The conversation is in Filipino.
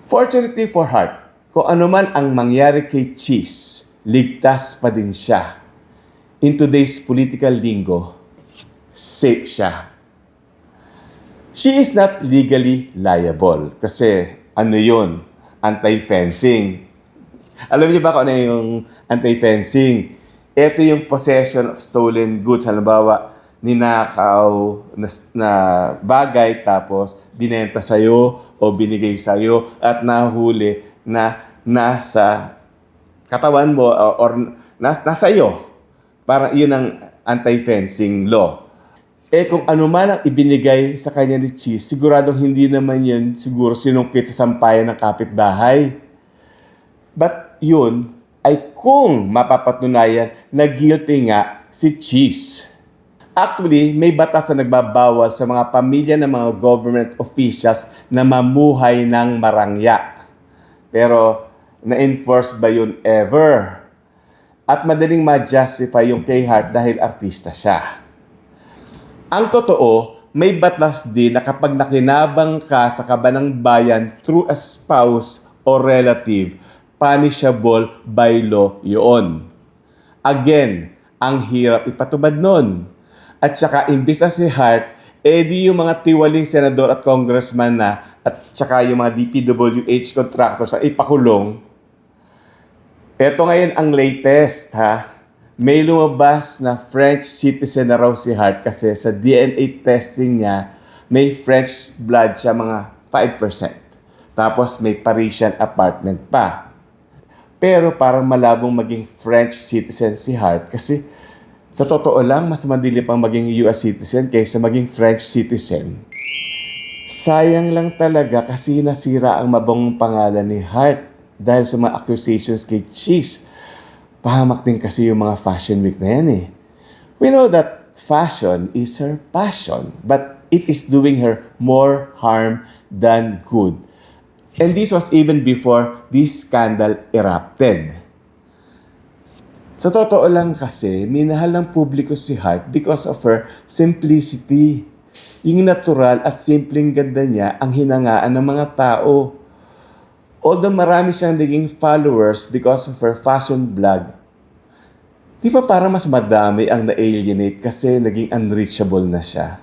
Fortunately for Hart, kung ano man ang mangyari kay Cheese, ligtas pa din siya. In today's political lingo, safe siya. She is not legally liable kasi ano yun? Anti-fencing. Alam niyo ba kung ano yung anti-fencing? Ito yung possession of stolen goods. Halimbawa, ninakaw na bagay tapos binenta sa'yo o binigay sa'yo at nahuli na nasa katawan mo or nasa iyo. Parang yun ang anti-fencing law. Kung ano man ang ibinigay sa kanya ni Cheese, siguradong hindi naman yan siguro sinungkit sa sampayan ng kapitbahay. But yun ay kung mapapatunayan na guilty nga si Cheese. Actually, may batas na nagbabawal sa mga pamilya ng mga government officials na mamuhay ng marangya. Pero na-enforce ba yun ever? At madaling ma-justify yung kay Hart dahil artista siya. Ang totoo, may batas din na kapag nakinabang ka sa kabanang bayan through a spouse or relative, punishable by law yun. Again, ang hirap ipatubad nun. At saka, imbis na si Hart, di yung mga tiwaling senador at congressman na at saka yung mga DPWH contractors ay ipakulong. Ito ngayon ang latest, ha? May lumabas na French citizen na raw si Hart kasi sa DNA testing niya, may French blood siya mga 5%. Tapos may Parisian apartment pa. Pero parang malabong maging French citizen si Hart kasi sa totoo lang, mas madali pang maging US citizen kaysa maging French citizen. Sayang lang talaga kasi nasira ang mabangong pangalan ni Hart dahil sa mga accusations kay Cheese. Pahamak din kasi yung mga fashion week na yan eh. We know that fashion is her passion, but it is doing her more harm than good. And this was even before this scandal erupted. Sa totoo lang kasi, minahal ng publiko si Hart because of her simplicity. Yung natural at simpleng ganda niya ang hinangaan ng mga tao. Although marami siyang naging followers because of her fashion blog, di ba parang mas madami ang na-alienate kasi naging unreachable na siya?